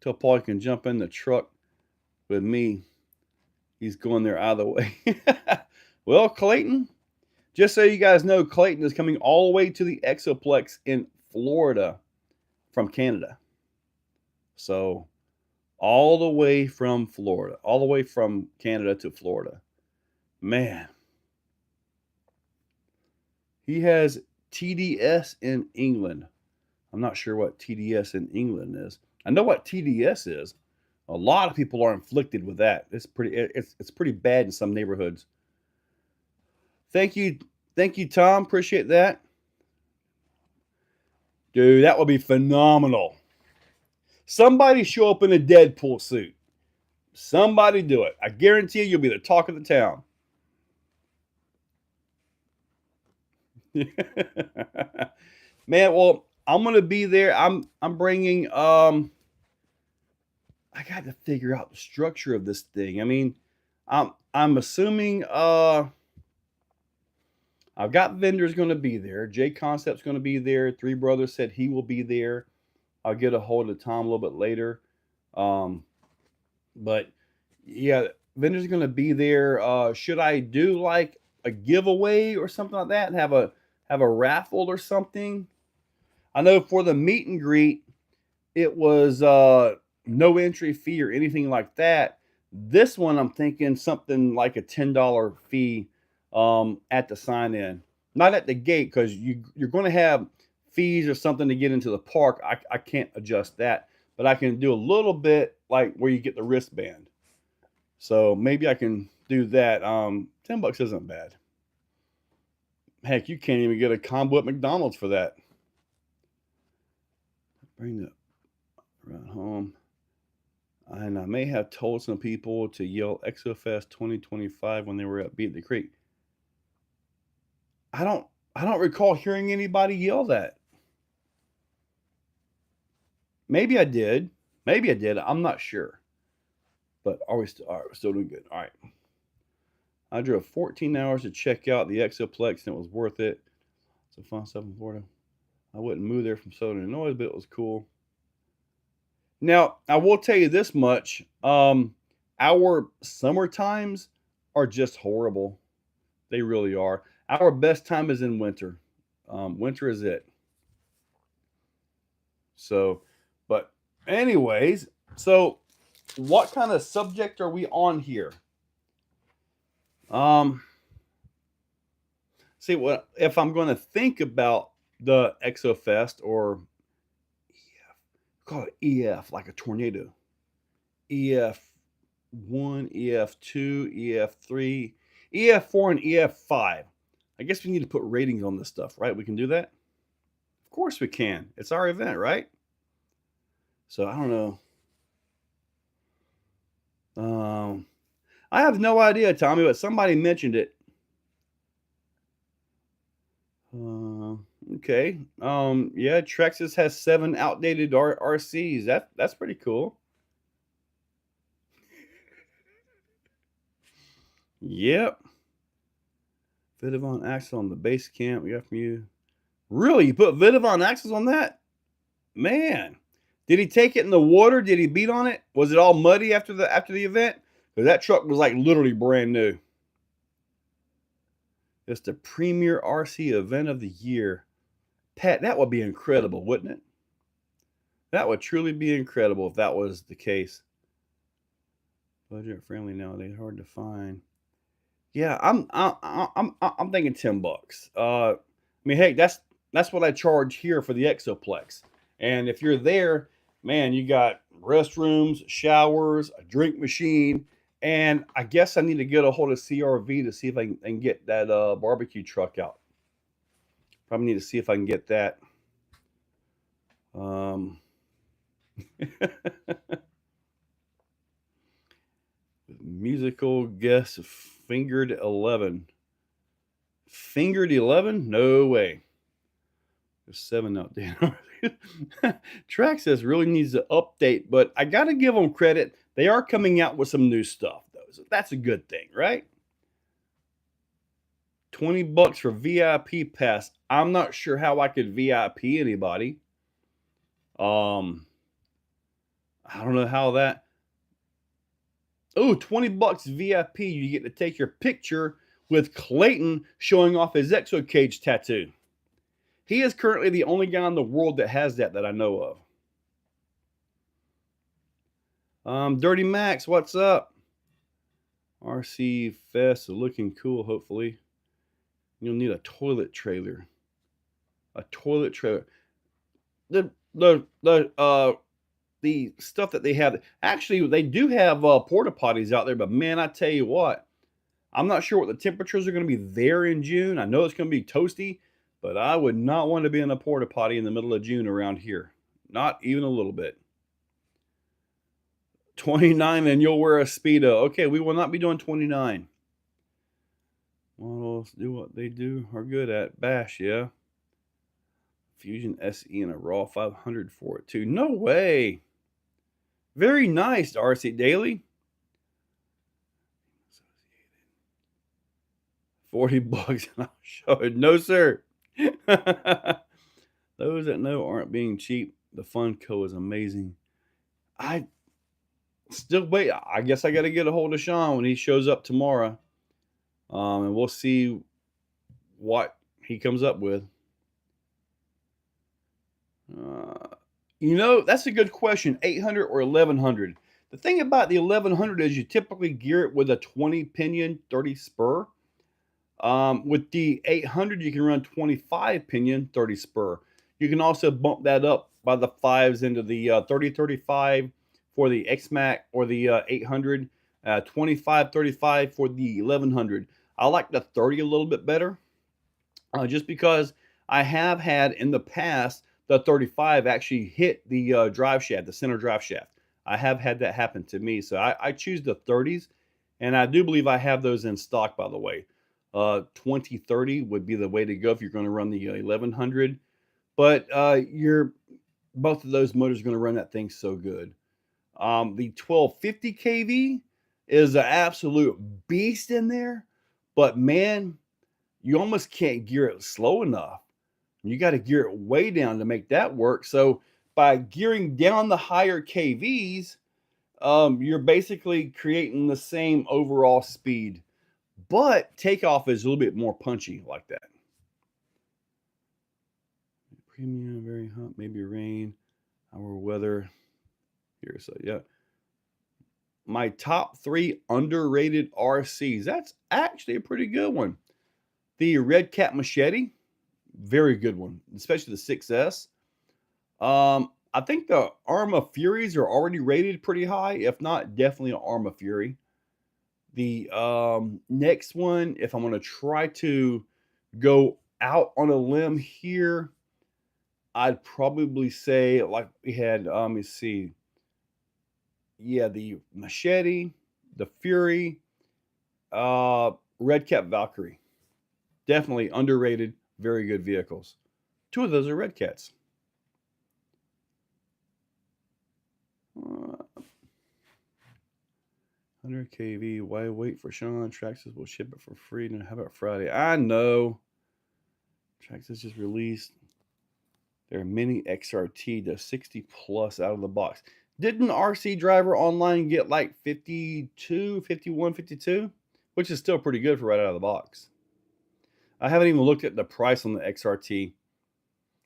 Speaker 1: Tell Paul he can jump in the truck with me. He's going there either way. Well, Clayton, Just so you guys know, Clayton is coming all the way to the Exoplex in Florida from Canada. So all the way from Florida, all the way from Canada to Florida. Man, he has TDS in England. I'm not sure what TDS in England is. I know what TDS is. A lot of people are inflicted with that. It's pretty bad in some neighborhoods. Thank you, Tom. Appreciate that, dude. That would be phenomenal. Somebody show up in a Deadpool suit. Somebody do it. I guarantee you'll be the talk of the town. Man, well, I'm gonna be there. I'm bringing. I got to figure out the structure of this thing. I mean, I'm assuming. I've got vendors going to be there. J Concept's going to be there. Three Brothers said he will be there. I'll get a hold of Tom a little bit later. But yeah, vendors are going to be there. Should I do like a giveaway or something like that and have a raffle or something? I know for the meet and greet, it was no entry fee or anything like that. This one, I'm thinking something like a $10 fee at the sign in, not at the gate, because you're going to have fees or something to get into the park. I can't adjust that, but I can do a little bit like where you get the wristband. So maybe I can do that. $10 isn't bad. Heck, you can't even get a combo at McDonald's for that. Bring the around home. And I may have told some people to yell ExoFest 2025 when they were at Beat the Creek. I don't recall hearing anybody yell that. Maybe I did. I'm not sure. But all right, we're still doing good. All right. I drove 14 hours to check out the Exoplex, and it was worth it. It's a fun stuff in Florida. I wouldn't move there from Southern Illinois, but it was cool. Now, I will tell you this much. Our summer times are just horrible. They really are. Our best time is in winter. Winter is it. So, but anyways, so what kind of subject are we on here? See what if I'm going to think about the ExoFest or EF, call it EF like a tornado. EF1, EF2, EF3, EF4, and EF5. I guess we need to put ratings on this stuff, right? We can do that? Of course we can. It's our event, right? So I don't know. I have no idea, Tommy, but somebody mentioned it. Okay. Yeah, Trexas has 7 outdated RCs. That's pretty cool. Yep. Vidavon axle on the base camp. We got from you. Really? You put Vidavon axles on that? Man. Did he take it in the water? Did he beat on it? Was it all muddy after the event? Because that truck was like literally brand new. It's the premier RC event of the year. Pat, that would be incredible, wouldn't it? That would truly be incredible if that was the case. Budget friendly nowadays, hard to find. Yeah, I'm thinking $10. I mean, hey, that's what I charge here for the Exoplex. And if you're there, man, you got restrooms, showers, a drink machine, and I guess I need to get a hold of CRV to see if I can get that barbecue truck out. Probably need to see if I can get that. Musical guest fingered 11. Fingered 11? No way. There's 7 out there. Traxxas really needs to update, but I got to give them credit. They are coming out with some new stuff, though. So that's a good thing, right? $20 for VIP pass. I'm not sure how I could VIP anybody. I don't know how that. Oh, $20 VIP. You get to take your picture with Clayton showing off his Exocaged tattoo. He is currently the only guy in the world that has that I know of. Dirty Max, what's up? RC Fest looking cool, hopefully. You'll need a toilet trailer. A toilet trailer. The stuff that they have. Actually, they do have porta potties out there, but man, I tell you what, I'm not sure what the temperatures are going to be there in June. I know it's going to be toasty, but I would not want to be in a porta potty in the middle of June around here. Not even a little bit. 29 and you'll wear a Speedo. Okay, we will not be doing 29. Models do what they do are good at. Bash, yeah. Fusion SE and a raw 500 for it too. No way. Very nice, RC Daily. 40 bucks and I'll show it. No, sir. Those that know aren't being cheap. The Funko is amazing. I still wait. I guess I got to get a hold of Sean when he shows up tomorrow. And we'll see what he comes up with. That's a good question. 800 or 1100. The thing about the 1100 is you typically gear it with a 20 pinion, 30 spur. With the 800, you can run 25 pinion, 30 spur. You can also bump that up by the 5s into the 30-35 for the X-Mac or the 800, 25-35 for the 1100. I like the 30 a little bit better, just because I have had in the past the 35 actually hit the drive shaft, the center drive shaft. I have had that happen to me, so I choose the 30s, and I do believe I have those in stock, by the way. 2030 would be the way to go if you're going to run the 1100, but both of those motors are going to run that thing so good. The 1250 kV is an absolute beast in there, but man, you almost can't gear it slow enough. You got to gear it way down to make that work. So by gearing down the higher kVs, you're basically creating the same overall speed, but takeoff is a little bit more punchy like that. Premium, very hot, maybe rain, our weather here. So yeah, my top 3 underrated RCs. That's actually a pretty good one. The Red Cat Machete, very good one, especially the 6S. I think the Arma Furies are already rated pretty high. If not, definitely an Arma Fury. The next one, if I'm going to try to go out on a limb here, I'd probably say, like we had, let me see. Yeah, the Machete, the Fury, Red Cat Valkyrie. Definitely underrated, very good vehicles. 2 of those are Red Cats. 100 kV. Why wait for Sean? Traxxas will ship it for free. Now, how about Friday? I know. Traxxas just released their mini XRT, the 60 plus out of the box. Didn't RC Driver Online get like 52, 51, 52? Which is still pretty good for right out of the box. I haven't even looked at the price on the XRT.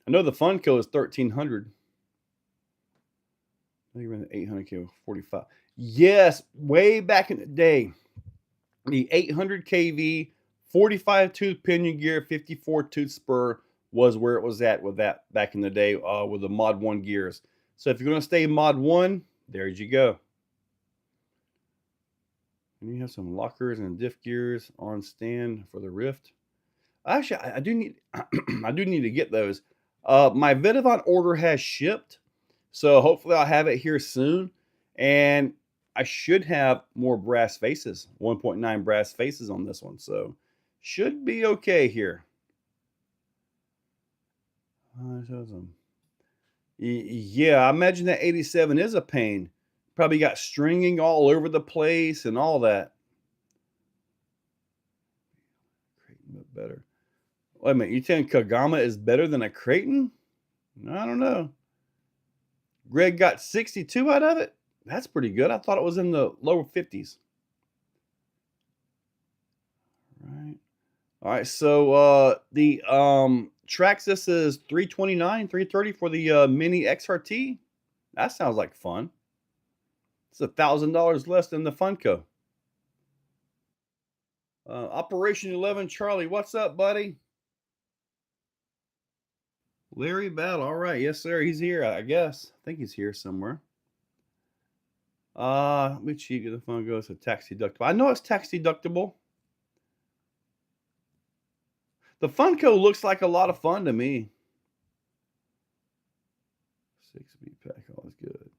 Speaker 1: I know the Funko is $1,300. I think around the 800K with 45. Yes, way back in the day, the 800 kV, 45 tooth pinion gear, 54 tooth spur was where it was at with that back in the day with the Mod 1 gears. So if you're going to stay Mod 1, there you go. And you have some lockers and diff gears on stand for the Rift. Actually, I do need I do need to get those. My Vidavant order has shipped, so hopefully I'll have it here soon. And I should have more brass faces, 1.9 brass faces on this one. So should be okay here. Yeah, I imagine that 87 is a pain. Probably got stringing all over the place and all that. Creighton better. Wait a minute, you saying Kagama is better than a Creighton? I don't know. Greg got 62 out of it? That's pretty good. I thought it was in the lower 50s. Right. All right, so the Traxxas is 329, 330 for the mini XRT. That sounds like fun. It's $1,000 less than the Funko. Operation 11 Charlie, what's up, buddy? Larry Battle. All right, yes, sir. He's here, I guess. I think he's here somewhere. Let me check if the Funko is a tax deductible. I know it's tax deductible. The Funko looks like a lot of fun to me. 6B pack, always good.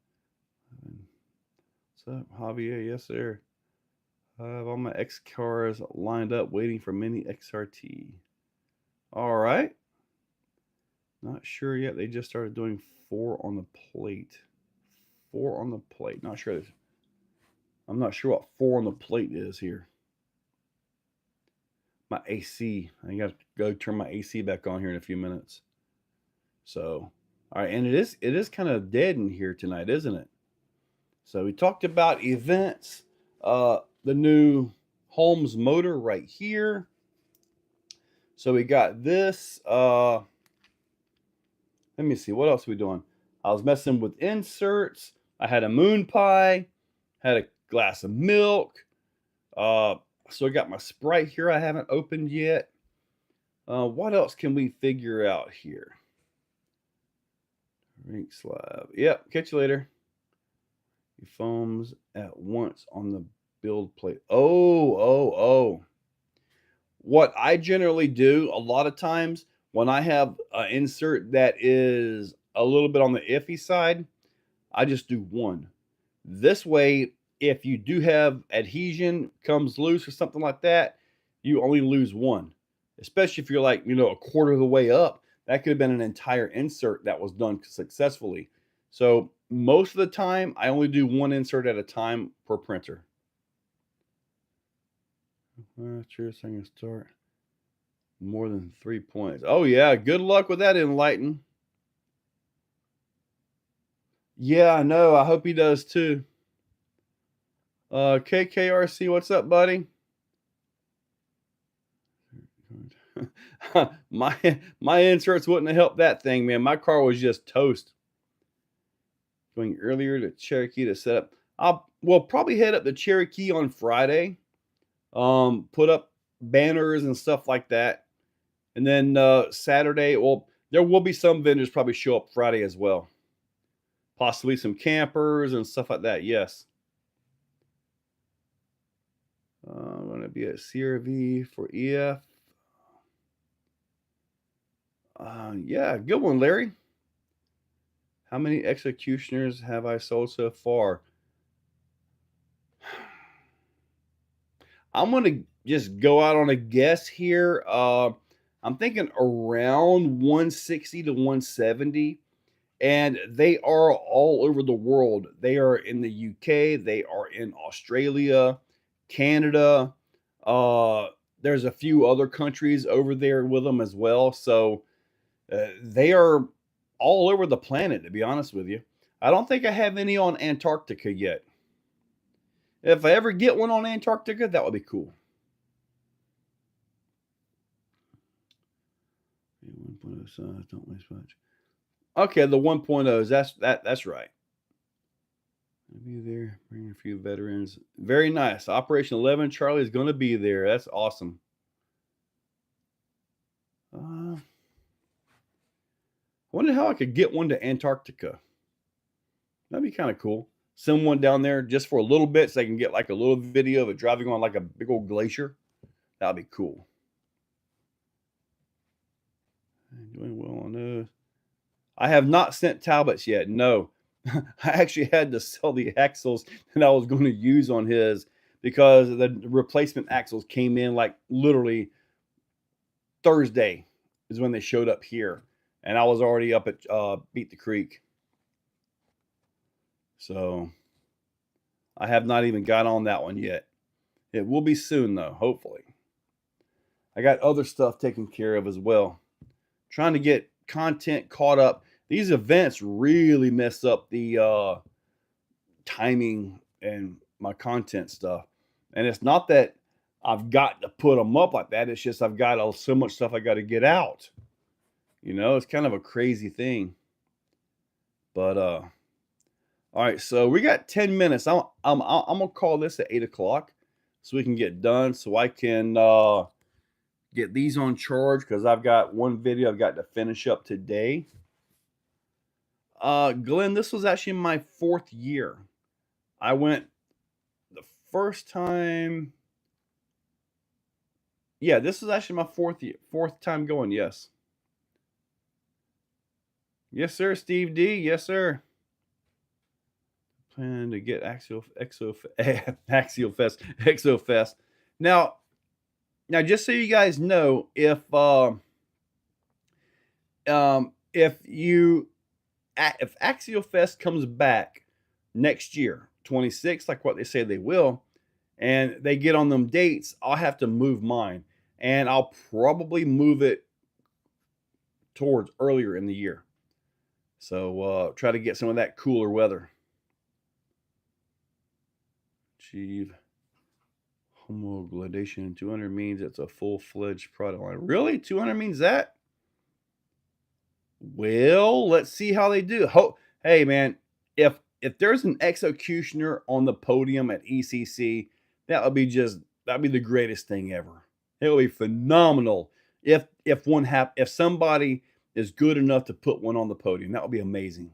Speaker 1: What's up, Javier? Yes, sir. I have all my X cars lined up waiting for mini XRT. All right. Not sure yet. They just started doing 4 on the plate. 4 on the plate. Not sure. I'm not sure what 4 on the plate is here. My AC. I got to go turn my AC back on here in a few minutes. So, all right, and it is kind of dead in here tonight, isn't it? So we talked about events. The new Holmes motor right here. So we got this. Let me see. What else are we doing? I was messing with inserts. I had a moon pie. Had a glass of milk. So I got my Sprite here I haven't opened yet. What else can we figure out here? Rink slab. Yep. Catch you later. He foams at once on the build plate. Oh. What I generally do a lot of times when I have an insert that is a little bit on the iffy side, I just do one. This way, if you do have adhesion comes loose or something like that, you only lose one. Especially if you're like, a quarter of the way up, that could have been an entire insert that was done successfully. So most of the time, I only do one insert at a time per printer. True, so I can start more than 3 points. Oh yeah, good luck with that, Enlighten. Yeah, I know. I hope he does too. KKRC, what's up, buddy? my inserts wouldn't have helped that thing, man. My car was just toast. Going earlier to Cherokee to set up. We'll probably head up to Cherokee on Friday. Put up banners and stuff like that. And then Saturday, well, there will be some vendors probably show up Friday as well. Possibly some campers and stuff like that. Yes. I'm going to be at CRV for EF. Yeah, good one, Larry. How many executioners have I sold so far? I'm going to just go out on a guess here. I'm thinking around 160 to 170. And they are all over the world. They are in the UK. They are in Australia, Canada. There's a few other countries over there with them as well. So they are all over the planet, to be honest with you. I don't think I have any on Antarctica yet. If I ever get one on Antarctica, that would be cool. Don't waste much. Okay, the 1.0s. That's right. I'll be there. Bring a few veterans. Very nice. Operation 11 Charlie is going to be there. That's awesome. I wonder how I could get one to Antarctica. That'd be kind of cool. Send one down there just for a little bit so I can get like a little video of it driving on like a big old glacier. That'd be cool. I'm doing well on those. I have not sent Talbots yet. No. I actually had to sell the axles that I was going to use on his because the replacement axles came in like literally Thursday is when they showed up here. And I was already up at Beat the Creek. So I have not even got on that one yet. It will be soon though, hopefully. I got other stuff taken care of as well. Trying to get content caught up. These events really mess up the timing and my content stuff. And it's not that I've got to put them up like that. It's just I've got so much stuff I got to get out. You know, it's kind of a crazy thing. But all right, so we got 10 minutes. I'm gonna call this at 8 o'clock so we can get done. So I can get these on charge because I've got one video I've got to finish up today. Glenn, this was actually my 4th year. I went the first time. Yeah, this was actually my 4th time going. Yes. Yes, sir, Steve D. Yes, sir. Plan to get ExoFest. Now, just so you guys know, if ExoFest comes back next year, 26, like what they say they will, and they get on them dates, I'll have to move mine, and I'll probably move it towards earlier in the year. So try to get some of that cooler weather. Achieve homologation 200 means it's a full-fledged product line. Really? 200 means that? Well, let's see how they do. Hey, man, if there's an executioner on the podium at ECC, that'd be the greatest thing ever. It would be phenomenal if somebody is good enough to put one on the podium. That would be amazing.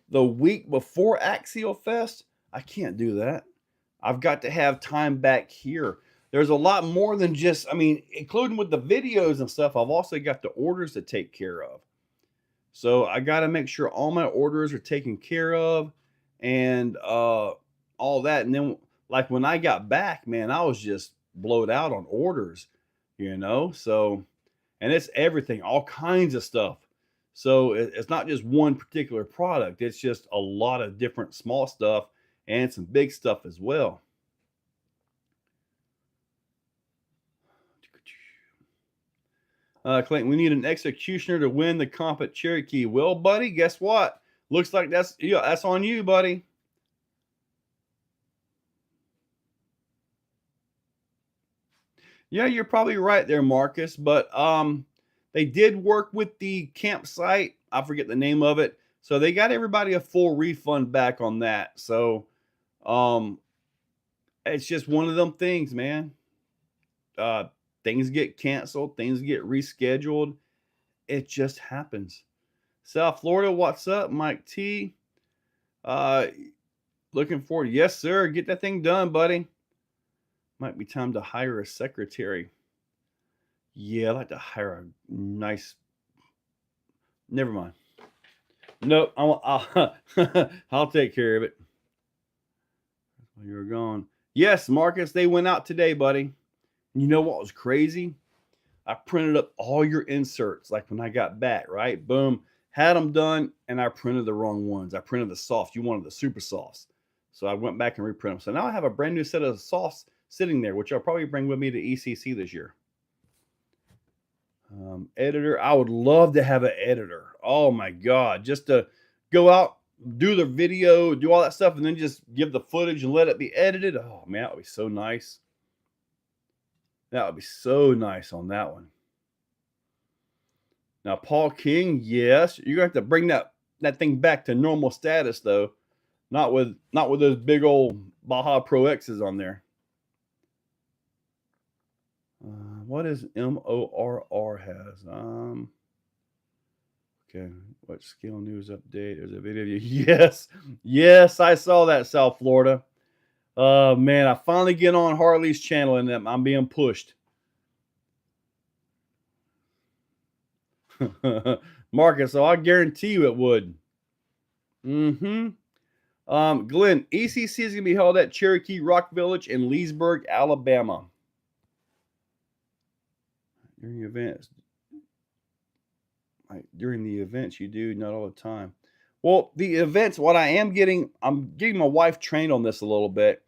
Speaker 1: The week before ExoFest, I can't do that. I've got to have time back here. There's a lot more than just, including with the videos and stuff, I've also got the orders to take care of. So I got to make sure all my orders are taken care of and all that. And then, like, when I got back, man, I was just blowed out on orders, So, and it's everything, all kinds of stuff. So it's not just one particular product. It's just a lot of different small stuff and some big stuff as well. Clayton, we need an executioner to win the comp at Cherokee. Well, buddy, guess what? Looks like that's on you, buddy. Yeah, you're probably right there, Marcus. But they did work with the campsite. I forget the name of it. So they got everybody a full refund back on that. So it's just one of them things, man. Things get canceled. Things get rescheduled. It just happens. South Florida, what's up? Mike T. Looking forward. Yes, sir. Get that thing done, buddy. Might be time to hire a secretary. Yeah, I'd like to hire a nice. Never mind. Nope. I'll take care of it. You're gone. Yes, Marcus, they went out today, buddy. You know what was crazy? I printed up all your inserts, like when I got back, right? Boom. Had them done, and I printed the wrong ones. I printed the soft. You wanted the super softs. So I went back and reprinted them. So now I have a brand new set of softs sitting there, which I'll probably bring with me to ECC this year. Editor. I would love to have an editor. Oh, my God. Just to go out, do the video, do all that stuff, and then just give the footage and let it be edited. Oh, man, that would be so nice. That would be so nice on that one. Now, Paul King, yes, you're going to have to bring that thing back to normal status, though. Not with those big old Baja Pro X's on there. What is MORR has? Okay, what scale news update? There's a video. Yes, I saw that, South Florida. Man, I finally get on Harley's channel and I'm being pushed. Marcus, so I guarantee you it would. Glenn, ECC is going to be held at Cherokee Rock Village in Leesburg, Alabama. During the events you do, not all the time. Well, the events, what I'm getting my wife trained on this a little bit.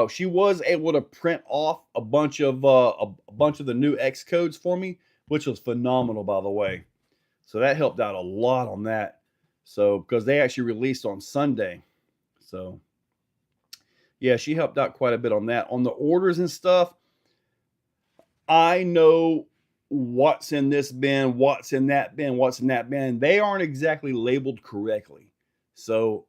Speaker 1: She was able to print off a bunch of the new X codes for me, which was phenomenal, by the way. So that helped out a lot on that. So because they actually released on Sunday, So yeah, she helped out quite a bit on that. On the orders and stuff, I know what's in this bin, what's in that bin, what's in that bin. They aren't exactly labeled correctly. So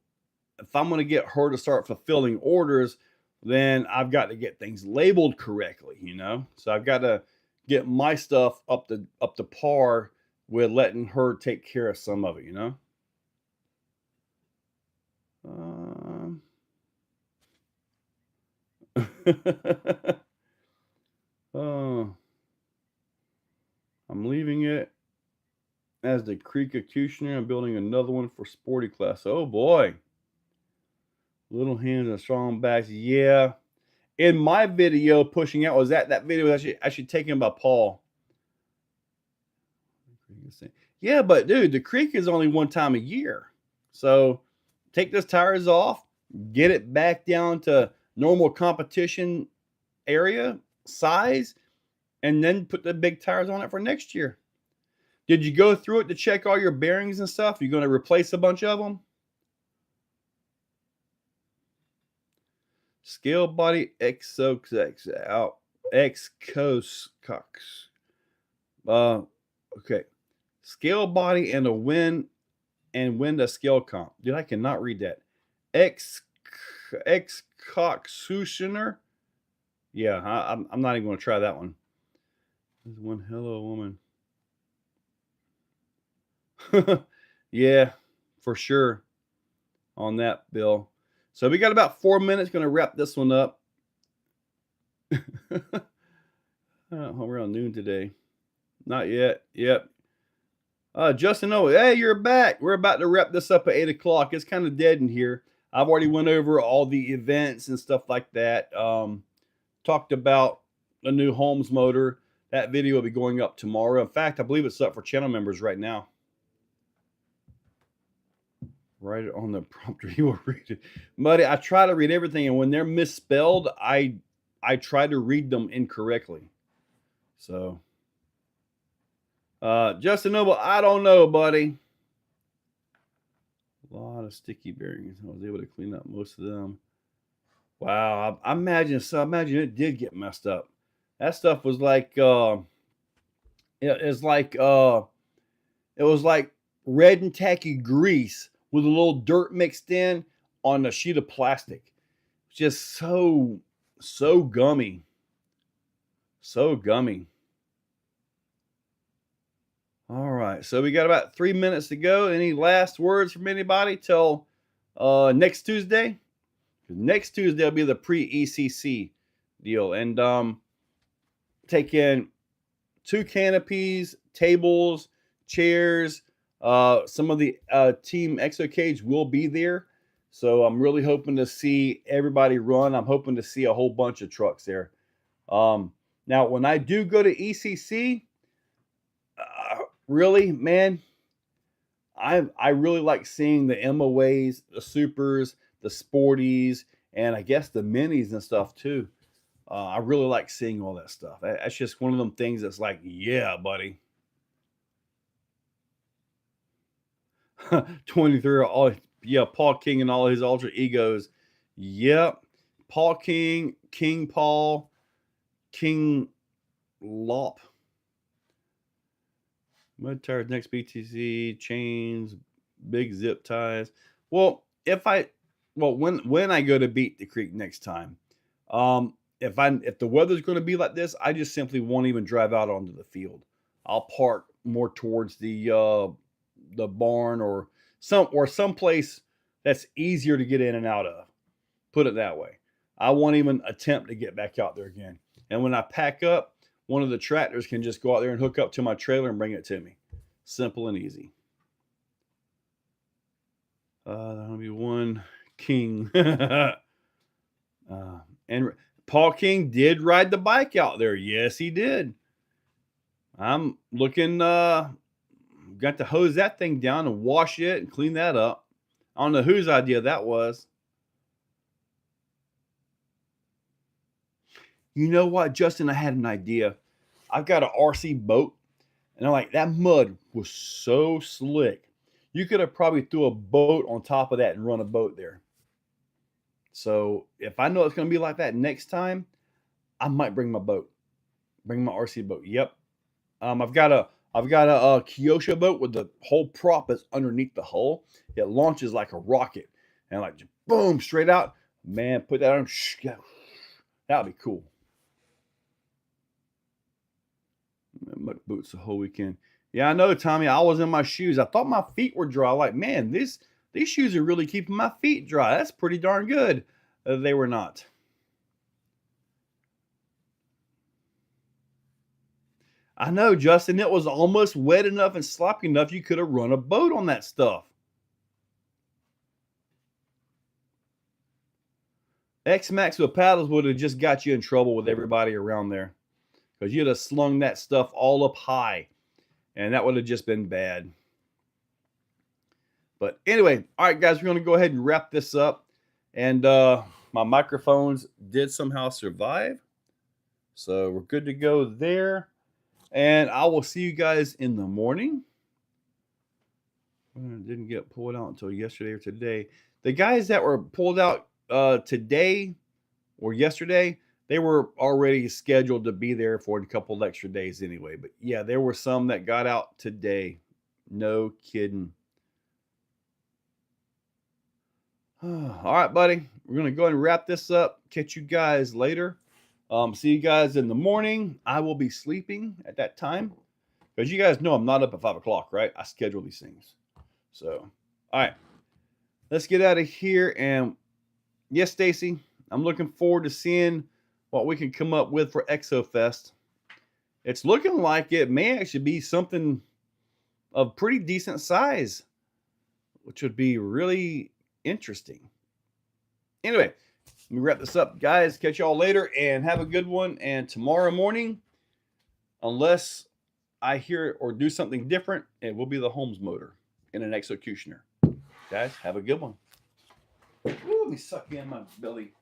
Speaker 1: if I'm going to get her to start fulfilling orders, then I've got to get things labeled correctly, you know? So I've got to get my stuff up to par with letting her take care of some of it, you know? Oh, I'm leaving it as the Creek Executioner. I'm building another one for Sporty Class. Oh boy. Little hands and strong backs. Yeah. In my video pushing out, was that video was actually taken by Paul. Yeah, but dude, the creek is only one time a year. So take those tires off, get it back down to normal competition area size, and then put the big tires on it for next year. Did you go through it to check all your bearings and stuff? You're going to replace a bunch of them? Scale body Exocaged out. Exocaged. Okay. Scale body and a wind a scale comp. Dude, I cannot read that. Exocaged. Yeah, I'm not even going to try that one. There's one hello woman. Yeah, for sure on that, Bill. So we got about 4 minutes. Going to wrap this one up. We're on noon today. Not yet. Yep. Justin, hey, you're back. We're about to wrap this up at 8 o'clock. It's kind of dead in here. I've already went over all the events and stuff like that. Talked about the new Holmes motor. That video will be going up tomorrow. In fact, I believe it's up for channel members right now. Write it on the prompter. You will read it. Buddy, I try to read everything, and when they're misspelled, I try to read them incorrectly. So, Justin Noble, I don't know, buddy. A lot of sticky bearings. I was able to clean up most of them. Wow, I imagine it did get messed up. That stuff was like it was like red and tacky grease with a little dirt mixed in on a sheet of plastic. Just so gummy. So gummy. All right, so we got about 3 minutes to go. Any last words from anybody till next Tuesday? Next Tuesday will be the pre-ECC deal, and take in 2 canopies, tables, chairs. Some of the Team Exocaged will be there, so I'm really hoping to see everybody run. I'm hoping to see a whole bunch of trucks there. Now, when I do go to ECC, really, man, I really like seeing the MOAs, the Supers, the Sporties, and I guess the Minis and stuff too. I really like seeing all that stuff. That's just one of them things that's like, yeah, buddy. 23, Paul King and all his alter egos. Yep. Paul King, King Paul, King Lop. Mud tires, next BTC, chains, big zip ties. Well, when I go to Beat the Creek next time, if the weather's going to be like this, I just simply won't even drive out onto the field. I'll park more towards the barn or some place that's easier to get in and out of. Put it that way. I won't even attempt to get back out there again. And when I pack up, one of the tractors can just go out there and hook up to my trailer and bring it to me. Simple and easy. That'll be one King. And Paul King did ride the bike out there. Yes, he did. I'm looking, got to hose that thing down and wash it and clean that up. I don't know whose idea that was. You know what, Justin? I had an idea. I've got an RC boat, and I'm like, that mud was so slick. You could have probably threw a boat on top of that and run a boat there. So if I know it's going to be like that next time, I might bring my boat, bring my RC boat. Yep. I've got a Kyosho boat with the whole prop is underneath the hull. It launches like a rocket and like just boom straight out. Man, put that on. That'd be cool. Muck boots the whole weekend. Yeah, I know, Tommy. I was in my shoes. I thought my feet were dry. Like, man, these shoes are really keeping my feet dry. That's pretty darn good. They were not. I know, Justin. It was almost wet enough and sloppy enough you could have run a boat on that stuff. X-Max with paddles would have just got you in trouble with everybody around there because you'd have slung that stuff all up high, and that would have just been bad. But anyway, all right, guys, we're going to go ahead and wrap this up. And my microphones did somehow survive. So we're good to go there. And I will see you guys in the morning. Didn't get pulled out until yesterday or today. The guys that were pulled out today or yesterday, they were already scheduled to be there for a couple extra days anyway. But yeah, there were some that got out today. No kidding. All right, buddy. We're going to go ahead and wrap this up. Catch you guys later. See you guys in the morning. I will be sleeping at that time because you guys know I'm not up at 5 o'clock, right? I schedule these things. So, all right. Let's get out of here. And yes, Stacy, I'm looking forward to seeing what we can come up with for ExoFest. It's looking like it may actually be something of pretty decent size, which would be really interesting. Anyway, let me wrap this up, guys. Catch y'all later and have a good one. And tomorrow morning, unless I hear or do something different, it will be the Holmes motor in an Executioner. Guys, have a good one. Ooh, let me suck in my belly.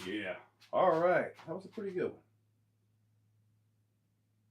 Speaker 1: Yeah. All right. That was a pretty good one.